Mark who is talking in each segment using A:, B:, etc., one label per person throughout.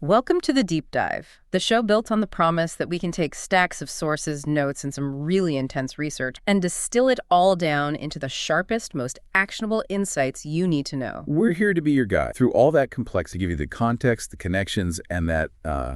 A: Welcome to The Deep Dive, the show built on the promise that we can take stacks of sources, notes, and some really intense research and distill it all down into the sharpest, most actionable insights you need to know.
B: We're here to be your guide through all that complexity, give you the context, the connections, and that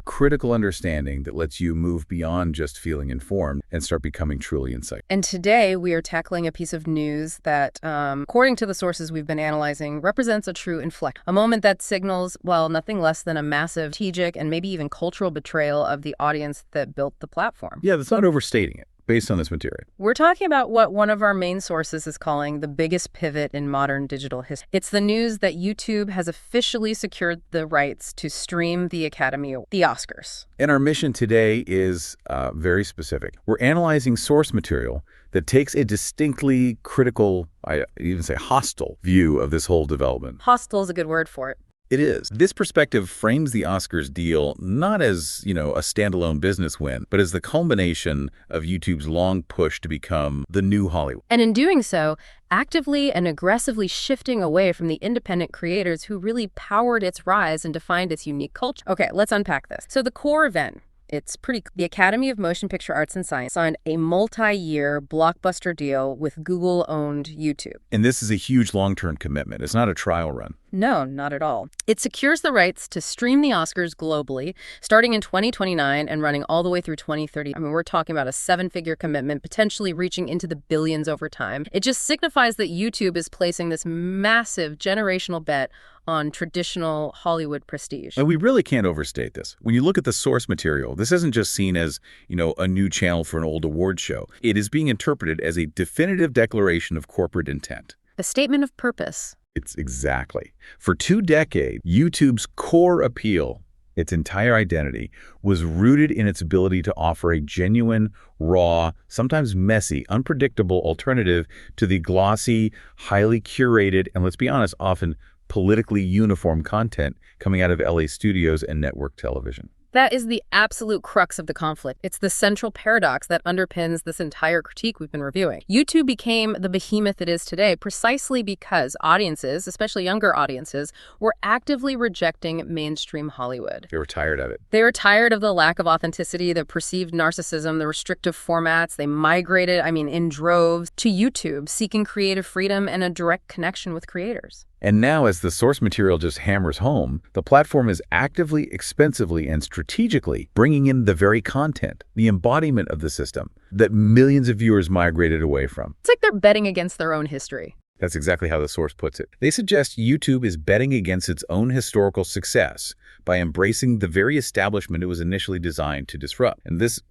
B: critical understanding that lets you move beyond just feeling informed and start becoming truly insightful.
A: And today we are tackling a piece of news that, according to the sources we've been analyzing, represents a true inflection, a moment that signals, well, nothing less than a massive strategic and maybe even cultural betrayal of the audience that built the platform.
B: Yeah, that's not overstating it, based on this material.
A: We're talking about what one of our main sources is calling the biggest pivot in modern digital history. It's the news that YouTube has officially secured the rights to stream the the Oscars.
B: And our mission today is very specific. We're analyzing source material that takes a distinctly critical, I even say hostile, view of this whole development.
A: Hostile is a good word for it.
B: It is. This perspective frames the Oscars deal not as, a standalone business win, but as the culmination of YouTube's long push to become the new Hollywood.
A: And in doing so, actively and aggressively shifting away from the independent creators who really powered its rise and defined its unique culture. Okay, let's unpack this. So the core event. The Academy of Motion Picture Arts and Science signed a multi-year blockbuster deal with Google-owned YouTube.
B: And this is a huge long-term commitment. It's not a trial run.
A: No, not at all. It secures the rights to stream the Oscars globally, starting in 2029 and running all the way through 2030. I mean, we're talking about a seven-figure commitment, potentially reaching into the billions over time. It just signifies that YouTube is placing this massive generational bet on traditional Hollywood prestige.
B: And we really can't overstate this. When you look at the source material, this isn't just seen as, a new channel for an old award show. It is being interpreted as a definitive declaration of corporate intent.
A: A statement of purpose.
B: It's exactly. For 2 decades, YouTube's core appeal, its entire identity, was rooted in its ability to offer a genuine, raw, sometimes messy, unpredictable alternative to the glossy, highly curated, and let's be honest, often politically uniform content coming out of LA studios and network television.
A: That is the absolute crux of the conflict. It's the central paradox that underpins this entire critique we've been reviewing. YouTube became the behemoth it is today precisely because audiences, especially younger audiences, were actively rejecting mainstream Hollywood.
B: They were tired of it.
A: They were tired of the lack of authenticity, the perceived narcissism, the restrictive formats. They migrated, in droves to YouTube, seeking creative freedom and a direct connection with creators.
B: And now, as the source material just hammers home, the platform is actively, expensively, and strategically bringing in the very content, the embodiment of the system that millions of viewers migrated away from.
A: It's like they're betting against their own history.
B: That's exactly how the source puts it. They suggest YouTube is betting against its own historical success by embracing the very establishment it was initially designed to disrupt. And this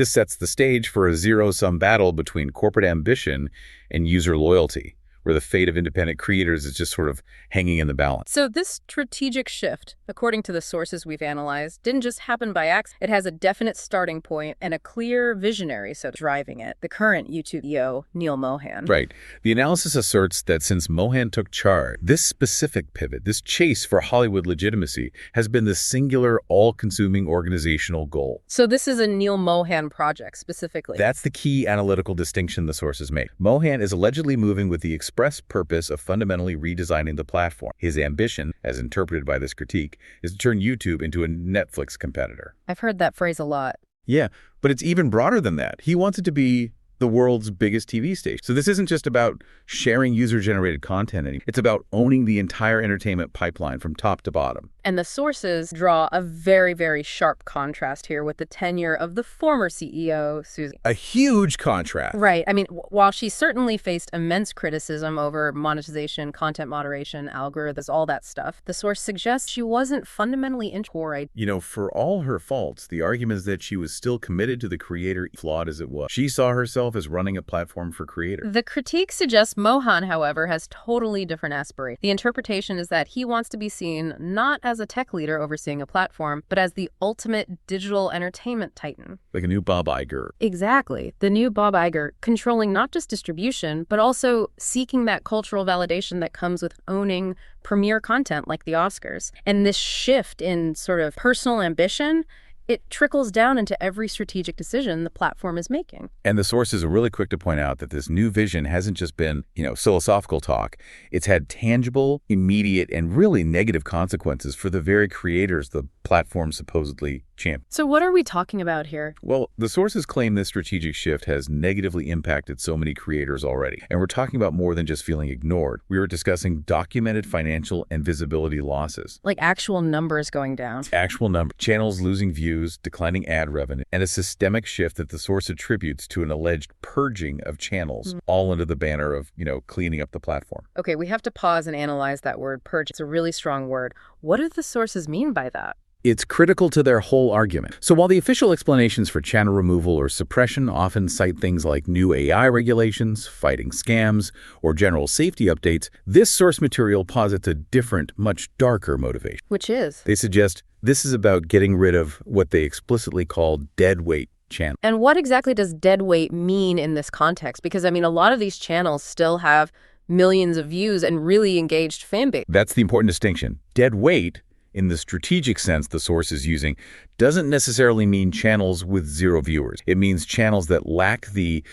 B: sets the stage for a zero-sum battle between corporate ambition and user loyalty, where the fate of independent creators is just sort of hanging in the balance.
A: So this strategic shift, according to the sources we've analyzed, didn't just happen by accident. It has a definite starting point and a clear visionary driving it, the current YouTube CEO, Neal Mohan.
B: Right. The analysis asserts that since Mohan took charge, this specific pivot, this chase for Hollywood legitimacy, has been the singular, all-consuming organizational goal.
A: So this is a Neal Mohan project, specifically.
B: That's the key analytical distinction the sources make. Mohan is allegedly moving with the express purpose of fundamentally redesigning the platform. His ambition, as interpreted by this critique, is to turn YouTube into a Netflix competitor.
A: I've heard that phrase a lot.
B: Yeah, but it's even broader than that. He wants it to be the world's biggest TV station. So this isn't just about sharing user-generated content anymore. It's about owning the entire entertainment pipeline from top to bottom.
A: And the sources draw a very, very sharp contrast here with the tenure of the former CEO, Susan.
B: A huge contrast.
A: Right. While she certainly faced immense criticism over monetization, content moderation, algorithms, all that stuff, the source suggests she wasn't fundamentally into her.
B: For all her faults, the argument is that she was still committed to the creator, flawed as it was. She saw herself as running a platform for creators.
A: The critique suggests Mohan, however, has totally different aspirations. The interpretation is that he wants to be seen not as a tech leader overseeing a platform, but as the ultimate digital entertainment titan.
B: Like a new Bob Iger.
A: Exactly. The new Bob Iger, controlling not just distribution, but also seeking that cultural validation that comes with owning premier content like the Oscars. And this shift in sort of personal ambition, it trickles down into every strategic decision the platform is making.
B: And the sources are really quick to point out that this new vision hasn't just been, philosophical talk. It's had tangible, immediate, and really negative consequences for the very creators, the platform supposedly champions.
A: So what are we talking about here?
B: Well, the sources claim this strategic shift has negatively impacted so many creators already. And we're talking about more than just feeling ignored. We were discussing documented financial and visibility losses.
A: Like actual numbers going down.
B: Actual number, channels losing views, declining ad revenue, and a systemic shift that the source attributes to an alleged purging of channels, all under the banner of, cleaning up the platform.
A: Okay, we have to pause and analyze that word purge. It's a really strong word. What do the sources mean by that?
B: It's critical to their whole argument. So while the official explanations for channel removal or suppression often cite things like new AI regulations, fighting scams, or general safety updates, this source material posits a different, much darker motivation.
A: Which is?
B: They suggest this is about getting rid of what they explicitly call deadweight channels.
A: And what exactly does deadweight mean in this context? Because, a lot of these channels still have millions of views and really engaged fan base.
B: That's the important distinction. Deadweight, in the strategic sense the source is using, doesn't necessarily mean channels with zero viewers. It means channels that lack the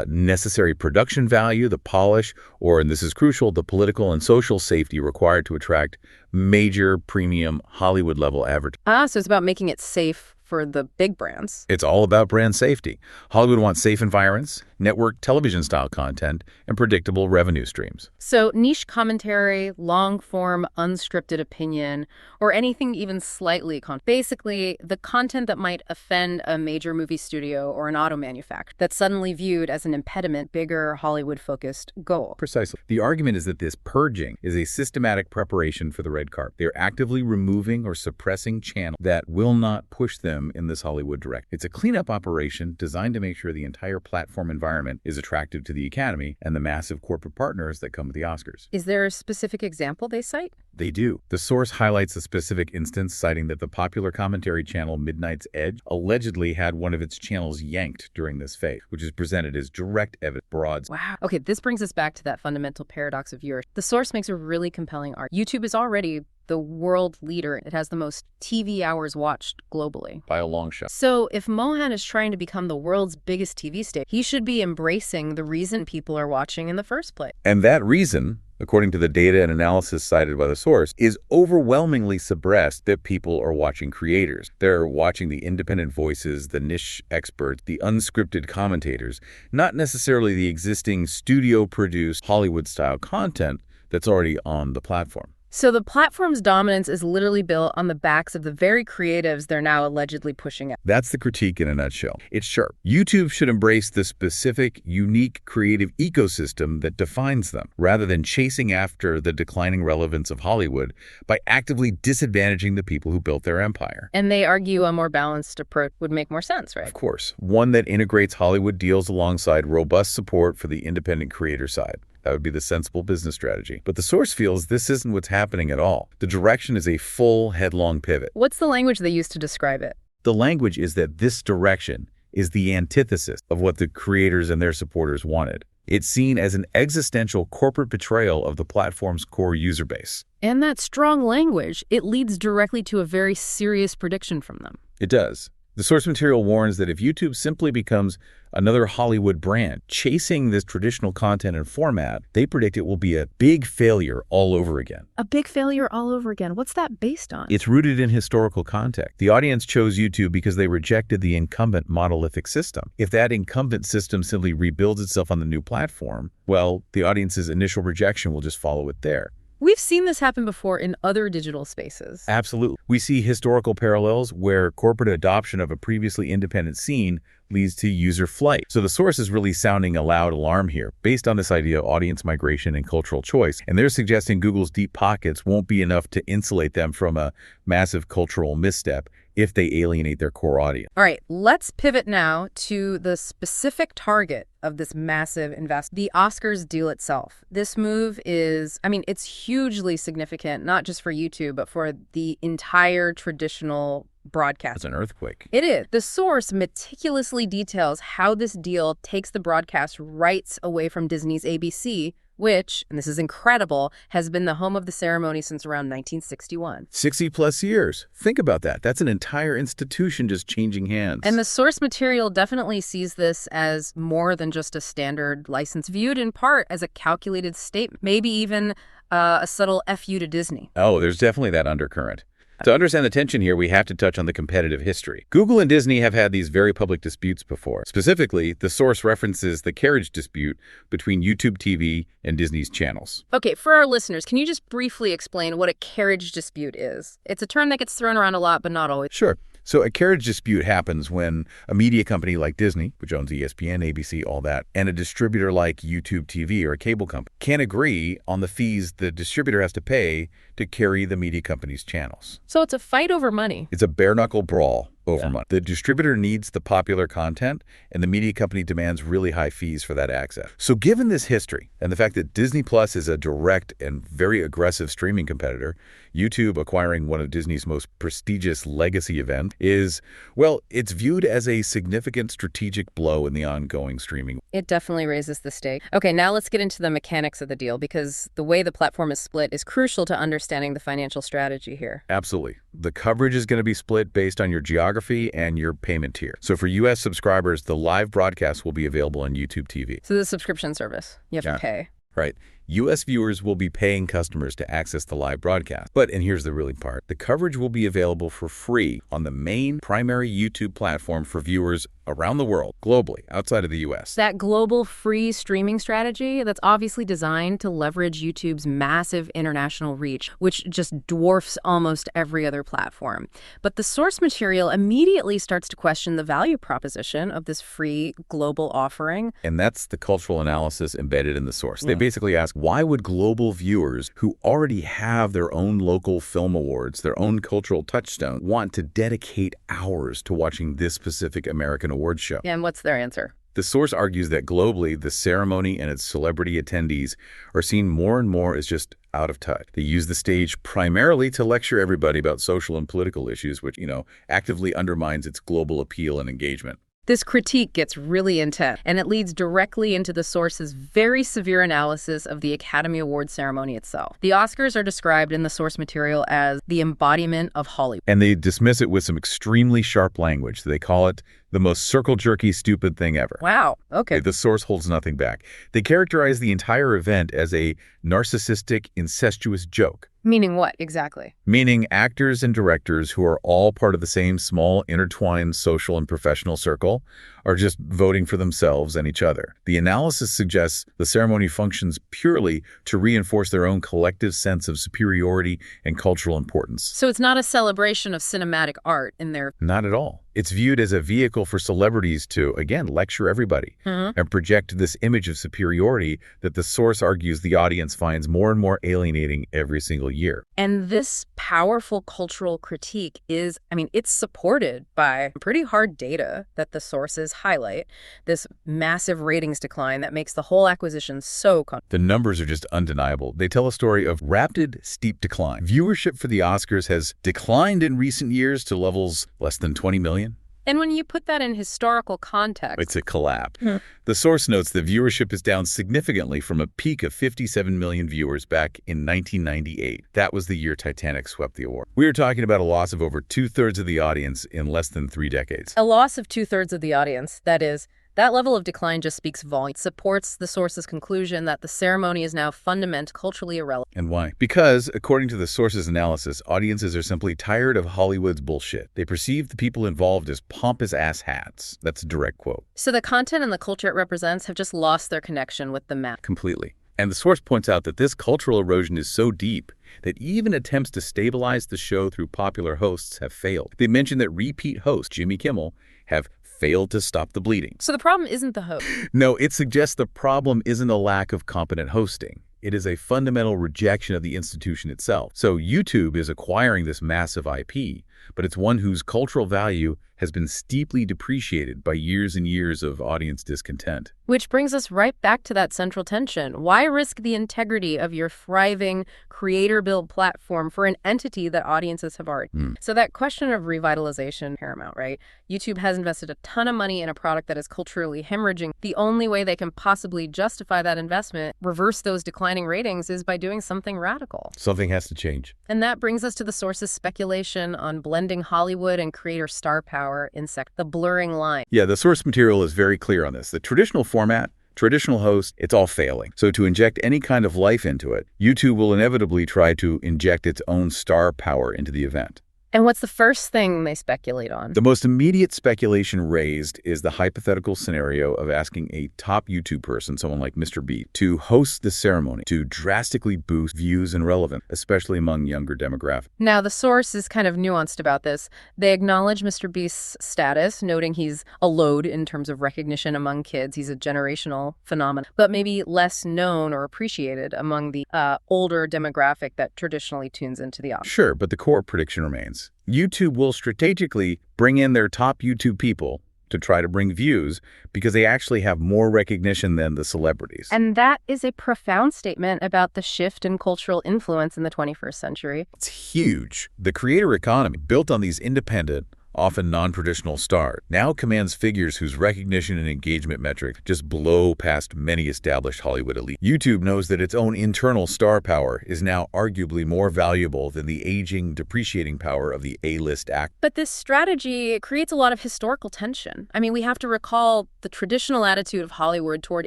B: necessary production value, the polish, or, and this is crucial, the political and social safety required to attract major premium Hollywood-level advertising.
A: So it's about making it safe for the big brands.
B: It's all about brand safety. Hollywood wants safe environments, network television-style content, and predictable revenue streams.
A: So niche commentary, long-form, unscripted opinion, or anything even slightly basically, the content that might offend a major movie studio or an auto manufacturer that's suddenly viewed as an impediment, bigger Hollywood-focused goal.
B: Precisely. The argument is that this purging is a systematic preparation for the red carpet. They're actively removing or suppressing channels that will not push them in this Hollywood direction. It's a cleanup operation designed to make sure the entire platform environment is attractive to the Academy and the massive corporate partners that come with the Oscars.
A: Is there a specific example they cite?
B: They do. The source highlights a specific instance, citing that the popular commentary channel Midnight's Edge allegedly had one of its channels yanked during this phase, which is presented as direct evidence. Broads.
A: Wow. Okay, this brings us back to that fundamental paradox of viewers. The source makes a really compelling argument. YouTube is already the world leader. It has the most TV hours watched globally.
B: By a long shot.
A: So if Mohan is trying to become the world's biggest TV star, he should be embracing the reason people are watching in the first place.
B: And that reason, according to the data and analysis cited by the source, is overwhelmingly suppressed that people are watching creators. They're watching the independent voices, the niche experts, the unscripted commentators, not necessarily the existing studio-produced Hollywood-style content that's already on the platform.
A: So the platform's dominance is literally built on the backs of the very creatives they're now allegedly pushing out.
B: That's the critique in a nutshell. It's sharp. YouTube should embrace the specific, unique, creative ecosystem that defines them, rather than chasing after the declining relevance of Hollywood by actively disadvantaging the people who built their empire.
A: And they argue a more balanced approach would make more sense, right?
B: Of course. One that integrates Hollywood deals alongside robust support for the independent creator side. That would be the sensible business strategy. But the source feels this isn't what's happening at all. The direction is a full, headlong pivot.
A: What's the language they use to describe it?
B: The language is that this direction is the antithesis of what the creators and their supporters wanted. It's seen as an existential corporate betrayal of the platform's core user base.
A: And that strong language, it leads directly to a very serious prediction from them.
B: It does. The source material warns that if YouTube simply becomes another Hollywood brand chasing this traditional content and format, they predict it will be a big failure all over again.
A: A big failure all over again. What's that based on?
B: It's rooted in historical context. The audience chose YouTube because they rejected the incumbent monolithic system. If that incumbent system simply rebuilds itself on the new platform, well, the audience's initial rejection will just follow it there.
A: We've seen this happen before in other digital spaces.
B: Absolutely. We see historical parallels where corporate adoption of a previously independent scene leads to user flight. So the source is really sounding a loud alarm here, based on this idea of audience migration and cultural choice. And they're suggesting Google's deep pockets won't be enough to insulate them from a massive cultural misstep if they alienate their core audience.
A: All right, let's pivot now to the specific target of this massive investment, the Oscars deal itself. This move is, it's hugely significant, not just for YouTube, but for the entire traditional broadcast.
B: It's an earthquake.
A: It is. The source meticulously details how this deal takes the broadcast rights away from Disney's ABC, which, and this is incredible, has been the home of the ceremony since around 1961.
B: 60 plus years. Think about that. That's an entire institution just changing hands.
A: And the source material definitely sees this as more than just a standard license, viewed in part as a calculated statement, maybe even a subtle FU to Disney.
B: Oh, there's definitely that undercurrent. To understand the tension here, we have to touch on the competitive history. Google and Disney have had these very public disputes before. Specifically, the source references the carriage dispute between YouTube TV and Disney's channels.
A: Okay, for our listeners, can you just briefly explain what a carriage dispute is? It's a term that gets thrown around a lot, but not always.
B: Sure. So a carriage dispute happens when a media company like Disney, which owns ESPN, ABC, all that, and a distributor like YouTube TV or a cable company can't agree on the fees the distributor has to pay to carry the media company's channels.
A: So it's a fight over money.
B: It's a bare-knuckle brawl over money. The distributor needs the popular content, and the media company demands really high fees for that access. So given this history, and the fact that Disney Plus is a direct and very aggressive streaming competitor, YouTube acquiring one of Disney's most prestigious legacy events is, well, it's viewed as a significant strategic blow in the ongoing streaming.
A: It definitely raises the stake. Okay, now let's get into the mechanics of the deal, because the way the platform is split is crucial to understanding the financial strategy here.
B: Absolutely. The coverage is going to be split based on your geography and your payment tier. So for U.S. subscribers, the live broadcast will be available on YouTube TV.
A: So the subscription service, you have to pay.
B: Right. U.S. viewers will be paying customers to access the live broadcast. But, and here's the really part, the coverage will be available for free on the main primary YouTube platform for viewers around the world, globally, outside of the U.S.
A: That global free streaming strategy, that's obviously designed to leverage YouTube's massive international reach, which just dwarfs almost every other platform. But the source material immediately starts to question the value proposition of this free global offering.
B: And that's the cultural analysis embedded in the source. They basically ask, why would global viewers who already have their own local film awards, their own cultural touchstone, want to dedicate hours to watching this specific American awards show?
A: And what's their answer?
B: The source argues that globally, the ceremony and its celebrity attendees are seen more and more as just out of touch. They use the stage primarily to lecture everybody about social and political issues, which, actively undermines its global appeal and engagement.
A: This critique gets really intense, and it leads directly into the source's very severe analysis of the Academy Awards ceremony itself. The Oscars are described in the source material as the embodiment of Hollywood.
B: And they dismiss it with some extremely sharp language. They call it the most circle-jerky, stupid thing ever.
A: Wow, okay.
B: The source holds nothing back. They characterize the entire event as a narcissistic, incestuous joke.
A: Meaning what, exactly?
B: Meaning actors and directors who are all part of the same small, intertwined social and professional circle are just voting for themselves and each other. The analysis suggests the ceremony functions purely to reinforce their own collective sense of superiority and cultural importance.
A: So it's not a celebration of cinematic art in their...
B: Not at all. It's viewed as a vehicle for celebrities to, again, lecture everybody and project this image of superiority that the source argues the audience finds more and more alienating every single year.
A: And this powerful cultural critique is, it's supported by pretty hard data that the sources highlight, this massive ratings decline that makes the whole acquisition so...
B: The numbers are just undeniable. They tell a story of rapid, steep decline. Viewership for the Oscars has declined in recent years to levels less than 20 million.
A: And when you put that in historical context...
B: It's a collapse. The source notes that viewership is down significantly from a peak of 57 million viewers back in 1998. That was the year Titanic swept the award. We are talking about a loss of over 2/3 of the audience in less than 3 decades.
A: A loss of 2/3 of the audience, that is... That level of decline just speaks volumes. It supports the source's conclusion that the ceremony is now fundamentally culturally irrelevant.
B: And why? Because, according to the source's analysis, audiences are simply tired of Hollywood's bullshit. They perceive the people involved as pompous asshats. That's a direct quote.
A: So the content and the culture it represents have just lost their connection with the mass.
B: Completely. And the source points out that this cultural erosion is so deep that even attempts to stabilize the show through popular hosts have failed. They mention that repeat host Jimmy Kimmel have failed to stop the bleeding.
A: So the problem isn't the host.
B: No, it suggests the problem isn't a lack of competent hosting. It is a fundamental rejection of the institution itself. So YouTube is acquiring this massive IP, but it's one whose cultural value has been steeply depreciated by years and years of audience discontent.
A: Which brings us right back to that central tension. Why risk the integrity of your thriving, creator-built platform for an entity that audiences have already? So that question of revitalization, paramount, right? YouTube has invested a ton of money in a product that is culturally hemorrhaging. The only way they can possibly justify that investment, reverse those declining ratings, is by doing something radical.
B: Something has to change.
A: And that brings us to the source's speculation on blending Hollywood and creator star power in the blurring line.
B: Yeah, the source material is very clear on this. The traditional format, Traditional hosts, it's all failing. So to inject any kind of life into it, YouTube will inevitably try to inject its own star power into the event.
A: And what's the first thing they speculate on?
B: The most immediate speculation raised is the hypothetical scenario of asking a top YouTube person, someone like Mr. Beast, to host the ceremony to drastically boost views and relevance, especially among younger demographics.
A: Now, the source is kind of nuanced about this. They acknowledge Mr. Beast's status, noting he's a load in terms of recognition among kids. He's a generational phenomenon, but maybe less known or appreciated among the older demographic that traditionally tunes into the Oscars.
B: Sure, but the core prediction remains. YouTube will strategically bring in their top YouTube people to try to bring views because they actually have more recognition than the celebrities.
A: And that is a profound statement about the shift in cultural influence in the 21st century.
B: It's huge. The creator economy, built on these independent, often non-traditional stars, now commands figures whose recognition and engagement metrics just blow past many established Hollywood elites. YouTube knows that its own internal star power is now arguably more valuable than the aging, depreciating power of the A-list act.
A: But this strategy creates a lot of historical tension. I mean, we have to recall the traditional attitude of Hollywood toward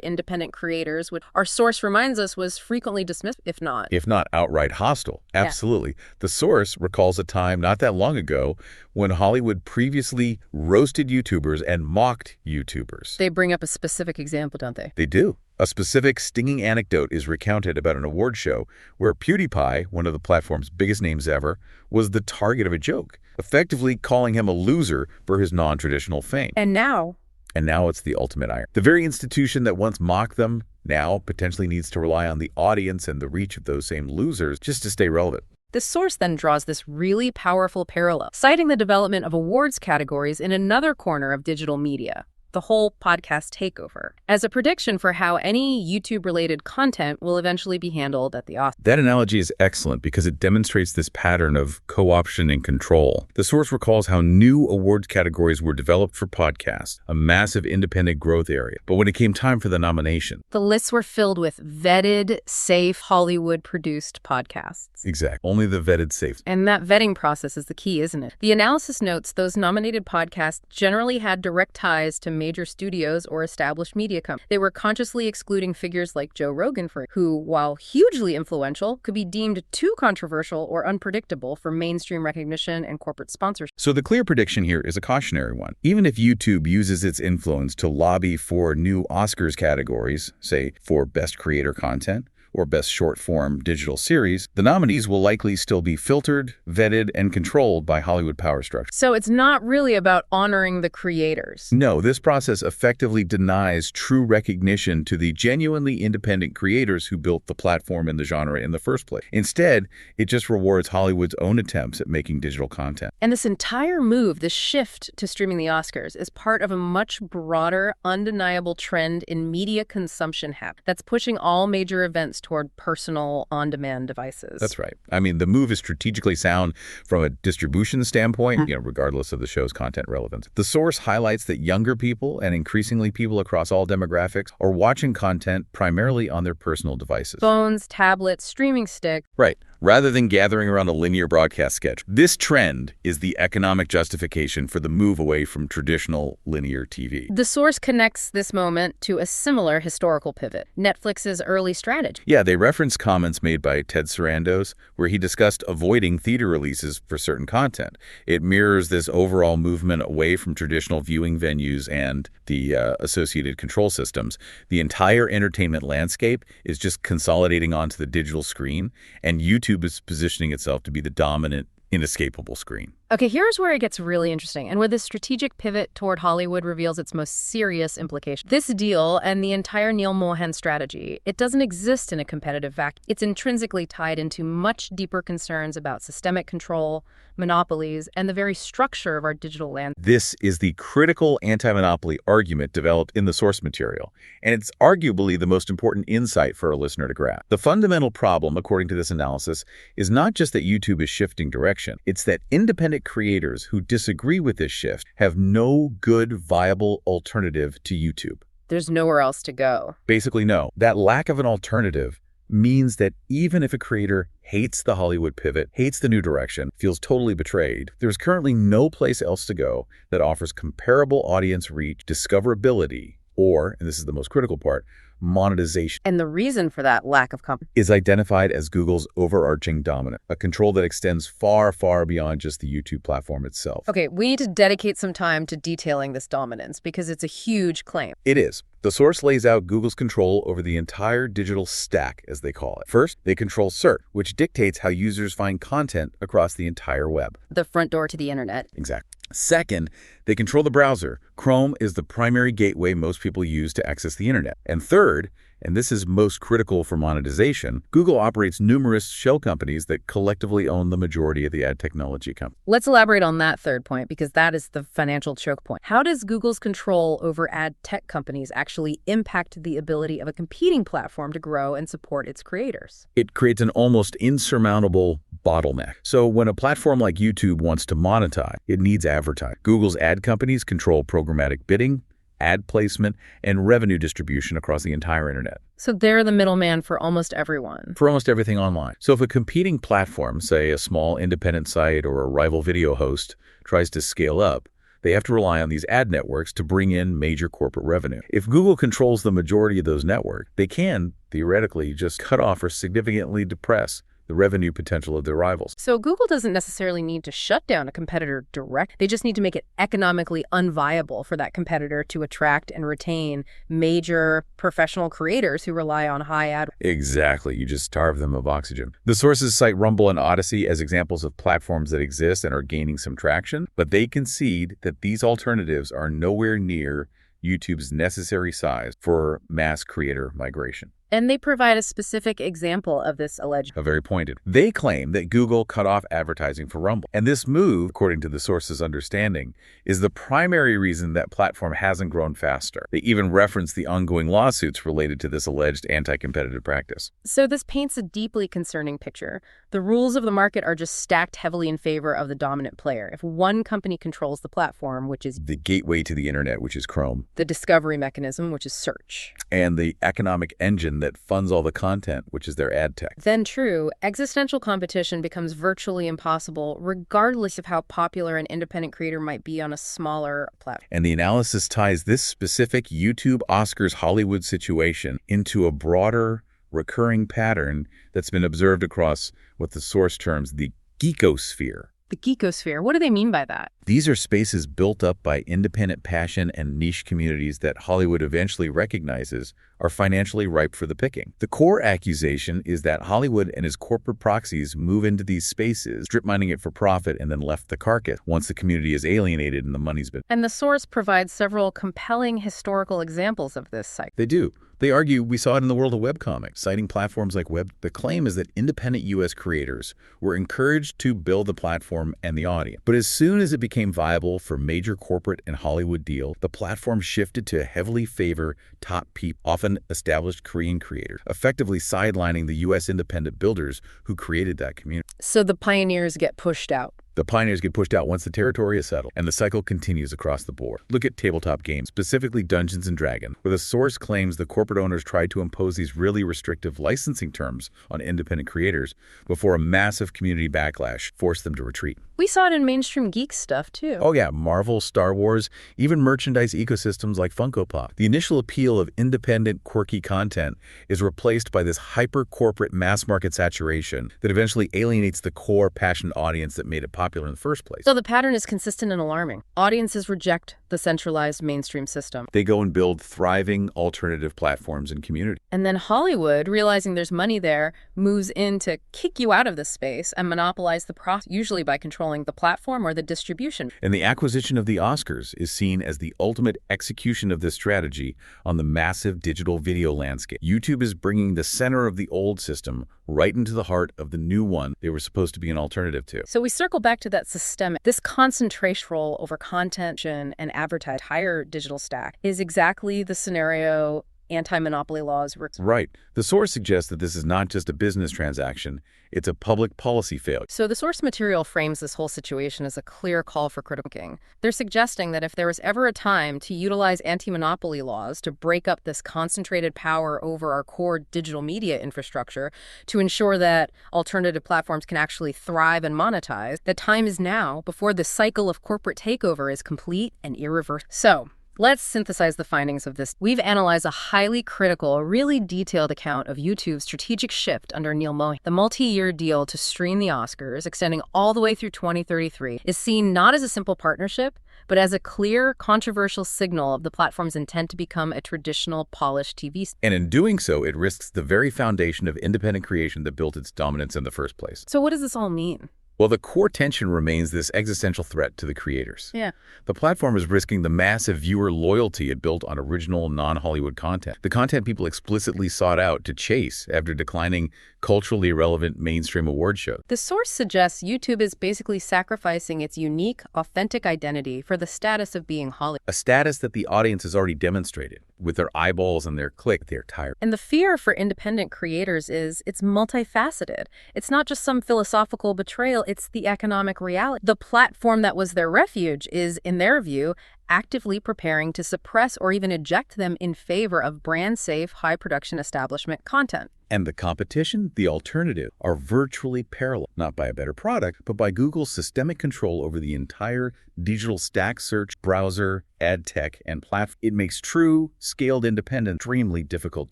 A: independent creators, which our source reminds us was frequently dismissed, if not
B: outright hostile. Absolutely.
A: Yeah.
B: The source recalls a time not that long ago when Hollywood previously roasted YouTubers and mocked YouTubers.
A: They bring up a specific example, don't they?
B: They do. A specific stinging anecdote is recounted about an award show where PewDiePie, one of the platform's biggest names ever, was the target of a joke, effectively calling him a loser for his non-traditional fame.
A: And now
B: it's the ultimate irony. The very institution that once mocked them now potentially needs to rely on the audience and the reach of those same losers just to stay relevant.
A: The source then draws this really powerful parallel, citing the development of awards categories in another corner of digital media, the whole podcast takeover, as a prediction for how any YouTube-related content will eventually be handled at the Oscars.
B: That analogy is excellent because it demonstrates this pattern of co-option and control. The source recalls how new awards categories were developed for podcasts, a massive independent growth area. But when it came time for the nomination,
A: the lists were filled with vetted, safe, Hollywood-produced podcasts.
B: Exactly. Only the vetted safe.
A: And that vetting process is the key, isn't it? The analysis notes those nominated podcasts generally had direct ties to major studios or established media companies. They were consciously excluding figures like Joe Rogan, who, while hugely influential, could be deemed too controversial or unpredictable for mainstream recognition and corporate sponsorship.
B: So the clear prediction here is a cautionary one. Even if YouTube uses its influence to lobby for new Oscars categories, say for Best Creator Content, or Best Short-Form Digital Series, the nominees will likely still be filtered, vetted, and controlled by Hollywood power structure.
A: So it's not really about honoring the creators.
B: No, this process effectively denies true recognition to the genuinely independent creators who built the platform and the genre in the first place. Instead, it just rewards Hollywood's own attempts at making digital content.
A: And this entire move, this shift to streaming the Oscars, is part of a much broader, undeniable trend in media consumption habits that's pushing all major events toward personal on-demand devices.
B: That's right. I mean, the move is strategically sound from a distribution standpoint, regardless of the show's content relevance. The source highlights that younger people and increasingly people across all demographics are watching content primarily on their personal devices.
A: Phones, tablets, streaming sticks.
B: Right. Rather than gathering around a linear broadcast schedule. This trend is the economic justification for the move away from traditional linear TV.
A: The source connects this moment to a similar historical pivot, Netflix's early strategy.
B: Yeah, they reference comments made by Ted Sarandos, where he discussed avoiding theater releases for certain content. It mirrors this overall movement away from traditional viewing venues and the associated control systems. The entire entertainment landscape is just consolidating onto the digital screen, and YouTube is positioning itself to be the dominant, inescapable screen.
A: Okay, here's where it gets really interesting, and where this strategic pivot toward Hollywood reveals its most serious implications. This deal and the entire Neal Mohan strategy, it doesn't exist in a competitive vacuum. It's intrinsically tied into much deeper concerns about systemic control, monopolies, and the very structure of our digital land.
B: This is the critical anti-monopoly argument developed in the source material, and it's arguably the most important insight for a listener to grasp. The fundamental problem, according to this analysis, is not just that YouTube is shifting direction, it's that independent creators who disagree with this shift have no good, viable alternative to YouTube.
A: There's nowhere else to go.
B: Basically, no. That lack of an alternative means that even if a creator hates the Hollywood pivot, hates the new direction, feels totally betrayed, there's currently no place else to go that offers comparable audience reach, discoverability, or, and this is the most critical part, monetization,
A: And the reason for that lack of competition
B: is identified as Google's overarching dominance, a control that extends far, far beyond just the YouTube platform itself.
A: Okay, we need to dedicate some time to detailing this dominance because it's a huge claim.
B: It is. The source lays out Google's control over the entire digital stack, as they call it. First, they control search, which dictates how users find content across the entire web.
A: The front door to the internet.
B: Exactly. Second, they control the browser. Chrome is the primary gateway most people use to access the internet. And third, and this is most critical for monetization, Google operates numerous shell companies that collectively own the majority of the ad technology company.
A: Let's elaborate on that third point because that is the financial choke point. How does Google's control over ad tech companies actually impact the ability of a competing platform to grow and support its creators?
B: It creates an almost insurmountable bottleneck. So when a platform like YouTube wants to monetize, it needs advertising. Google's ad companies control programmatic bidding, ad placement, and revenue distribution across the entire internet.
A: So they're the middleman for almost everyone.
B: For almost everything online. So if a competing platform, say a small independent site or a rival video host, tries to scale up, they have to rely on these ad networks to bring in major corporate revenue. If Google controls the majority of those networks, they can, theoretically, just cut off or significantly depress the revenue potential of their rivals.
A: So Google doesn't necessarily need to shut down a competitor direct. They just need to make it economically unviable for that competitor to attract and retain major professional creators who rely on high ad.
B: Exactly. You just starve them of oxygen. The sources cite Rumble and Odyssey as examples of platforms that exist and are gaining some traction, but they concede that these alternatives are nowhere near YouTube's necessary size for mass creator migration.
A: And they provide a specific example of this alleged.
B: Very pointed. They claim that Google cut off advertising for Rumble. And this move, according to the source's understanding, is the primary reason that platform hasn't grown faster. They even reference the ongoing lawsuits related to this alleged anti-competitive practice.
A: So this paints a deeply concerning picture. The rules of the market are just stacked heavily in favor of the dominant player. If one company controls the platform, which is
B: the gateway to the internet, which is Chrome,
A: the discovery mechanism, which is search,
B: and the economic engine that funds all the content, which is their ad tech,
A: then true, existential competition becomes virtually impossible, regardless of how popular an independent creator might be on a smaller platform.
B: And the analysis ties this specific YouTube Oscars Hollywood situation into a broader, recurring pattern that's been observed across what the source terms the geekosphere.
A: The geekosphere, what do they mean by that?
B: These are spaces built up by independent passion and niche communities that Hollywood eventually recognizes are financially ripe for the picking. The core accusation is that Hollywood and his corporate proxies move into these spaces, strip mining it for profit, and then left the carcass once the community is alienated and the money's been.
A: And the source provides several compelling historical examples of this cycle.
B: They do. They argue we saw it in the world of webcomics, citing platforms like Web. The claim is that independent U.S. creators were encouraged to build the platform and the audience. But as soon as it became viable for major corporate and Hollywood deals, the platform shifted to heavily favor top people, often established Korean creators, effectively sidelining the U.S. independent builders who created that community.
A: So the pioneers get pushed out.
B: The pioneers get pushed out once the territory is settled, and the cycle continues across the board. Look at tabletop games, specifically Dungeons & Dragons, where the source claims the corporate owners tried to impose these really restrictive licensing terms on independent creators before a massive community backlash forced them to retreat.
A: We saw it in mainstream geek stuff, too.
B: Oh yeah, Marvel, Star Wars, even merchandise ecosystems like Funko Pop. The initial appeal of independent, quirky content is replaced by this hyper-corporate mass-market saturation that eventually alienates the core, passionate audience that made it popular in the first place.
A: So the pattern is consistent and alarming. Audiences reject the centralized mainstream system.
B: They go and build thriving alternative platforms and communities.
A: And then Hollywood, realizing there's money there, moves in to kick you out of this space and monopolize the process, usually by controlling the platform or the distribution.
B: And the acquisition of the Oscars is seen as the ultimate execution of this strategy on the massive digital video landscape. YouTube is bringing the center of the old system right into the heart of the new one they were supposed to be an alternative to.
A: So we circle back to that systemic. This concentration role over content and advertising, higher digital stack, is exactly the scenario anti-monopoly laws were.
B: Right. The source suggests that this is not just a business transaction, it's a public policy failure.
A: So the source material frames this whole situation as a clear call for critical thinking. They're suggesting that if there was ever a time to utilize anti-monopoly laws to break up this concentrated power over our core digital media infrastructure to ensure that alternative platforms can actually thrive and monetize, the time is now before the cycle of corporate takeover is complete and irreversible. So Let's synthesize the findings of this. We've analyzed a highly critical, really detailed account of YouTube's strategic shift under Neal Mohan. The multi-year deal to stream the Oscars, extending all the way through 2033, is seen not as a simple partnership, but as a clear, controversial signal of the platform's intent to become a traditional, polished TV station.
B: And in doing so, it risks the very foundation of independent creation that built its dominance in the first place.
A: So what does this all mean?
B: Well, the core tension remains this existential threat to the creators.
A: Yeah.
B: The platform is risking the massive viewer loyalty it built on original non-Hollywood content, the content people explicitly sought out to chase after declining culturally relevant mainstream award shows.
A: The source suggests YouTube is basically sacrificing its unique, authentic identity for the status of being Hollywood.
B: A status that the audience has already demonstrated. With their eyeballs and their click, they're tired.
A: And the fear for independent creators is it's multifaceted. It's not just some philosophical betrayal, it's the economic reality. The platform that was their refuge is, in their view, actively preparing to suppress or even eject them in favor of brand-safe, high-production establishment content.
B: And the competition, the alternative, are virtually parallel, not by a better product, but by Google's systemic control over the entire digital stack, search, browser, ad tech, and platform. It makes true, scaled independence extremely difficult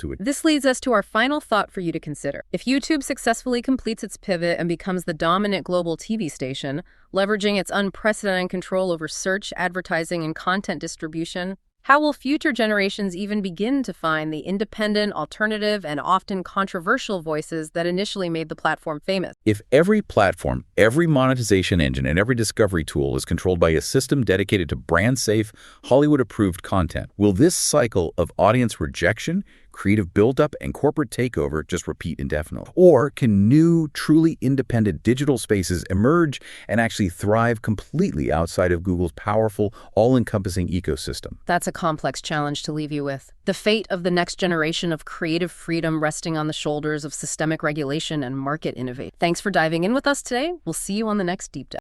B: to achieve.
A: This leads us to our final thought for you to consider. If YouTube successfully completes its pivot and becomes the dominant global TV station, leveraging its unprecedented control over search, advertising, and content distribution, how will future generations even begin to find the independent, alternative, and often controversial voices that initially made the platform famous?
B: If every platform, every monetization engine, and every discovery tool is controlled by a system dedicated to brand-safe, Hollywood-approved content, will this cycle of audience rejection, creative buildup, and corporate takeover just repeat indefinitely? Or can new, truly independent digital spaces emerge and actually thrive completely outside of Google's powerful, all-encompassing ecosystem?
A: That's a complex challenge to leave you with. The fate of the next generation of creative freedom resting on the shoulders of systemic regulation and market innovation. Thanks for diving in with us today. We'll see you on the next Deep Dive.